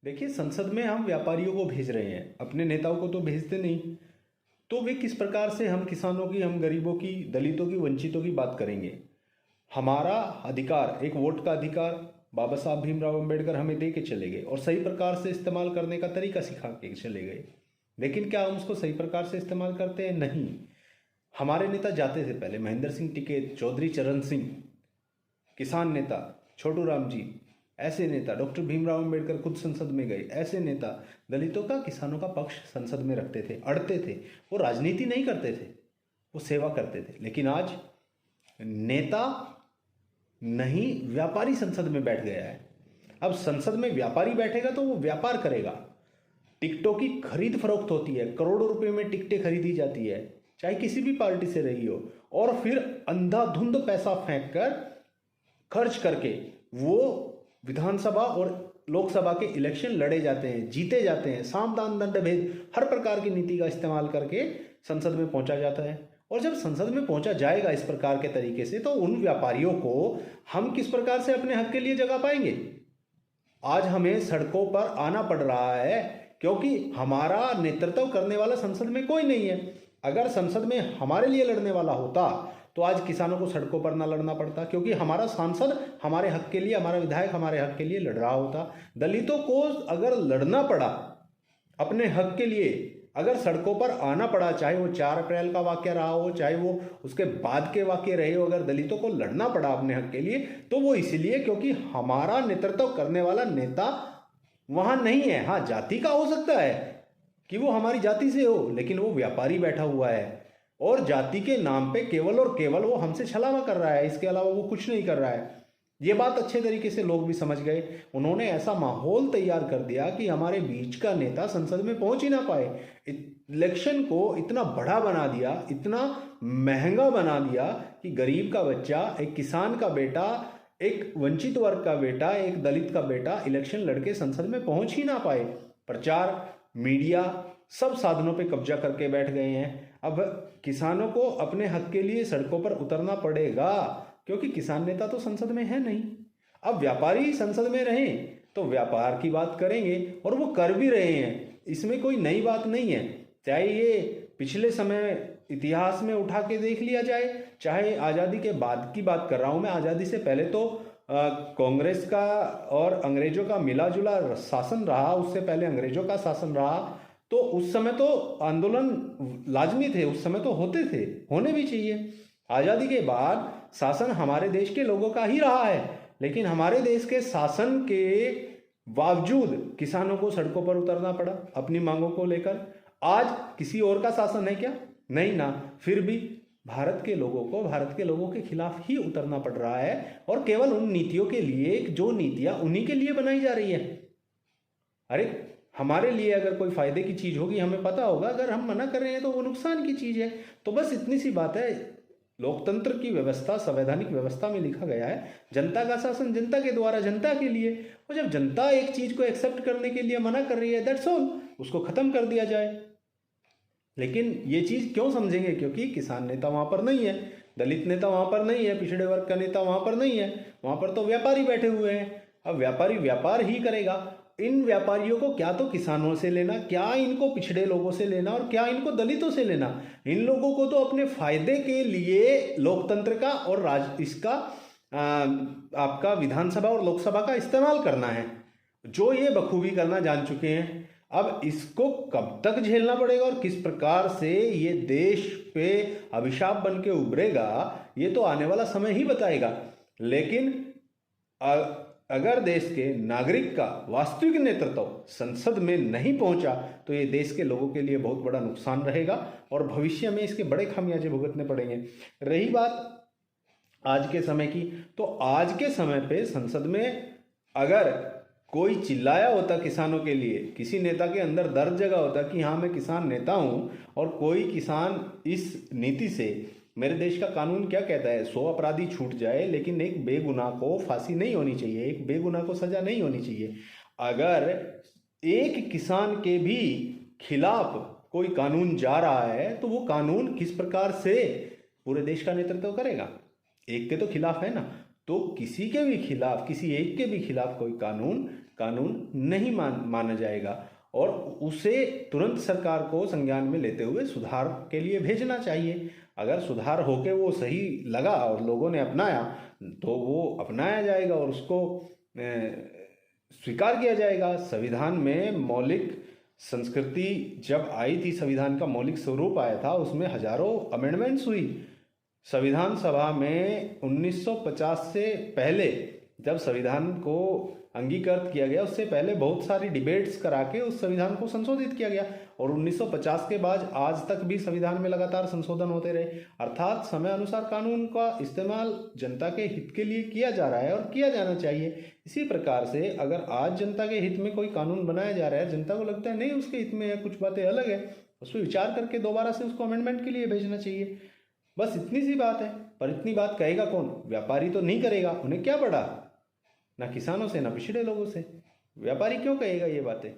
देखिए, संसद में हम व्यापारियों को भेज रहे हैं, अपने नेताओं को तो भेजते नहीं। तो वे किस प्रकार से हम किसानों की, हम गरीबों की, दलितों की, वंचितों की बात करेंगे? हमारा अधिकार, एक वोट का अधिकार बाबा साहब भीमराव अंबेडकर हमें दे के चले गए और सही प्रकार से इस्तेमाल करने का तरीका सिखा के चले गए। लेकिन क्या हम उसको सही प्रकार से इस्तेमाल करते हैं? नहीं। हमारे नेता जाते थे पहले, महेंद्र सिंह टिकैत, चौधरी चरण सिंह, किसान नेता छोटू राम जी, ऐसे नेता, डॉक्टर भीमराव अंबेडकर खुद संसद में गए, ऐसे नेता दलितों का, किसानों का पक्ष संसद में रखते थे, अड़ते थे। वो राजनीति नहीं करते थे, वो सेवा करते थे। लेकिन आज नेता नहीं, व्यापारी संसद में बैठ गया है। अब संसद में व्यापारी बैठेगा तो वो व्यापार करेगा। टिकटों की खरीद फरोख्त होती है, करोड़ों रुपए में टिकटें खरीदी जाती है, चाहे किसी भी पार्टी से रही हो, और फिर अंधाधुंध पैसा फेंक कर, खर्च करके वो विधानसभा और लोकसभा के इलेक्शन लड़े जाते हैं, जीते जाते हैं। साम दान दंड भेद, हर प्रकार की नीति का इस्तेमाल करके संसद में पहुंचा जाता है। और जब संसद में पहुंचा जाएगा इस प्रकार के तरीके से, तो उन व्यापारियों को हम किस प्रकार से अपने हक के लिए जगह पाएंगे? आज हमें सड़कों पर आना पड़ रहा है क्योंकि हमारा नेतृत्व करने वाला संसद में कोई नहीं है। अगर संसद में हमारे लिए लड़ने वाला होता तो आज किसानों को सड़कों पर ना लड़ना पड़ता, क्योंकि हमारा सांसद हमारे हक के लिए, हमारा विधायक हमारे हक के लिए लड़ रहा होता। दलितों को अगर लड़ना पड़ा अपने हक के लिए, अगर सड़कों पर आना पड़ा, चाहे वो 4 अप्रैल का वाकया रहा हो, चाहे वो उसके बाद के वाकये रहे हो, अगर दलितों को लड़ना पड़ा अपने हक के लिए, तो वो इसलिए क्योंकि हमारा नेतृत्व करने वाला नेता वहां नहीं है। हाँ, जाति का हो सकता है कि वो हमारी जाति से हो, लेकिन वो व्यापारी बैठा हुआ है और जाति के नाम पे केवल और केवल वो हमसे छलावा कर रहा है, इसके अलावा वो कुछ नहीं कर रहा है। ये बात अच्छे तरीके से लोग भी समझ गए। उन्होंने ऐसा माहौल तैयार कर दिया कि हमारे बीच का नेता संसद में पहुंच ही ना पाए। इलेक्शन को इतना बड़ा बना दिया, इतना महंगा बना दिया कि गरीब का बच्चा, एक किसान का बेटा, एक वंचित वर्ग का बेटा, एक दलित का बेटा इलेक्शन लड़के संसद में पहुंच ही ना पाए। प्रचार, मीडिया, सब साधनों पे कब्जा करके बैठ गए हैं। अब किसानों को अपने हक के लिए सड़कों पर उतरना पड़ेगा, क्योंकि किसान नेता तो संसद में है नहीं। अब व्यापारी संसद में रहें तो व्यापार की बात करेंगे, और वो कर भी रहे हैं। इसमें कोई नई बात नहीं है। चाहे ये पिछले समय इतिहास में उठा के देख लिया जाए, चाहे आज़ादी के बाद की बात कर रहा हूँ मैं। आज़ादी से पहले तो कांग्रेस का और अंग्रेजों का मिला जुला शासन रहा, उससे पहले अंग्रेजों का शासन रहा। तो उस समय तो आंदोलन लाजमी थे, उस समय तो होते थे, होने भी चाहिए। आज़ादी के बाद शासन हमारे देश के लोगों का ही रहा है, लेकिन हमारे देश के शासन के बावजूद किसानों को सड़कों पर उतरना पड़ा अपनी मांगों को लेकर। आज किसी और का शासन है क्या? नहीं ना। फिर भी भारत के लोगों को, भारत के लोगों के खिलाफ ही उतरना पड़ रहा है, और केवल उन नीतियों के लिए जो नीतियां उन्हीं के लिए बनाई जा रही है। अरे, हमारे लिए अगर कोई फायदे की चीज होगी हमें पता होगा, अगर हम मना कर रहे हैं तो वो नुकसान की चीज है। तो बस इतनी सी बात है। लोकतंत्र की व्यवस्था, संवैधानिक व्यवस्था में लिखा गया है, जनता का शासन जनता के द्वारा, जनता के लिए। और जब जनता एक चीज को एक्सेप्ट करने के लिए मना कर रही है, दैट्स ऑल, उसको खत्म कर दिया जाए। लेकिन ये चीज क्यों समझेंगे? क्योंकि किसान नेता वहां पर नहीं है, दलित नेता वहां पर नहीं है, पिछड़े वर्ग का नेता वहां पर नहीं है, वहां पर तो व्यापारी बैठे हुए हैं। अब व्यापारी व्यापार ही करेगा। इन व्यापारियों को क्या तो किसानों से लेना, क्या इनको पिछड़े लोगों से लेना, और क्या इनको दलितों से लेना? इन लोगों को तो अपने फायदे के लिए लोकतंत्र का और इसका आपका विधानसभा और लोकसभा का इस्तेमाल करना है, जो ये बखूबी करना जान चुके हैं। अब इसको कब तक झेलना पड़ेगा और किस प्रकार से ये देश पे अभिशाप बन के उभरेगा, ये तो आने वाला समय ही बताएगा। लेकिन अगर देश के नागरिक का वास्तविक नेतृत्व संसद में नहीं पहुंचा तो ये देश के लोगों के लिए बहुत बड़ा नुकसान रहेगा, और भविष्य में इसके बड़े खामियाजे भुगतने पड़ेंगे। रही बात आज के समय की, तो आज के समय पे संसद में अगर कोई चिल्लाया होता किसानों के लिए, किसी नेता के अंदर दर्द जगा होता कि हाँ मैं किसान नेता हूं, और कोई किसान इस नीति से, मेरे देश का कानून क्या कहता है, 100 अपराधी छूट जाए लेकिन एक बेगुनाह को फांसी नहीं होनी चाहिए, एक बेगुनाह को सजा नहीं होनी चाहिए। अगर एक किसान के भी खिलाफ कोई कानून जा रहा है तो वो कानून किस प्रकार से पूरे देश का नेतृत्व करेगा? एक के तो खिलाफ है ना, तो किसी के भी खिलाफ, किसी एक के भी खिलाफ कोई कानून कानून नहीं माना जाएगा और उसे तुरंत सरकार को संज्ञान में लेते हुए सुधार के लिए भेजना चाहिए। अगर सुधार होके वो सही लगा और लोगों ने अपनाया तो वो अपनाया जाएगा और उसको स्वीकार किया जाएगा। संविधान में मौलिक संस्कृति जब आई थी, संविधान का मौलिक स्वरूप आया था, उसमें हजारों अमेंडमेंट्स हुई। संविधान सभा में 1950 से पहले जब संविधान को अंगीकृत किया गया, उससे पहले बहुत सारी डिबेट्स करा के उस संविधान को संशोधित किया गया और 1950 के बाद आज तक भी संविधान में लगातार संशोधन होते रहे। अर्थात समय अनुसार कानून का इस्तेमाल जनता के हित के लिए किया जा रहा है और किया जाना चाहिए। इसी प्रकार से अगर आज जनता के हित में कोई कानून बनाया जा रहा है, जनता को लगता है नहीं उसके हित में है, कुछ बातें अलग है, उस पर विचार करके दोबारा से उसको अमेंडमेंट के लिए भेजना चाहिए। बस इतनी सी बात है। पर इतनी बात कहेगा कौन? व्यापारी तो नहीं करेगा, उन्हें क्या पड़ा, ना किसानों से ना पिछड़े लोगों से। व्यापारी क्यों कहेगा ये बातें?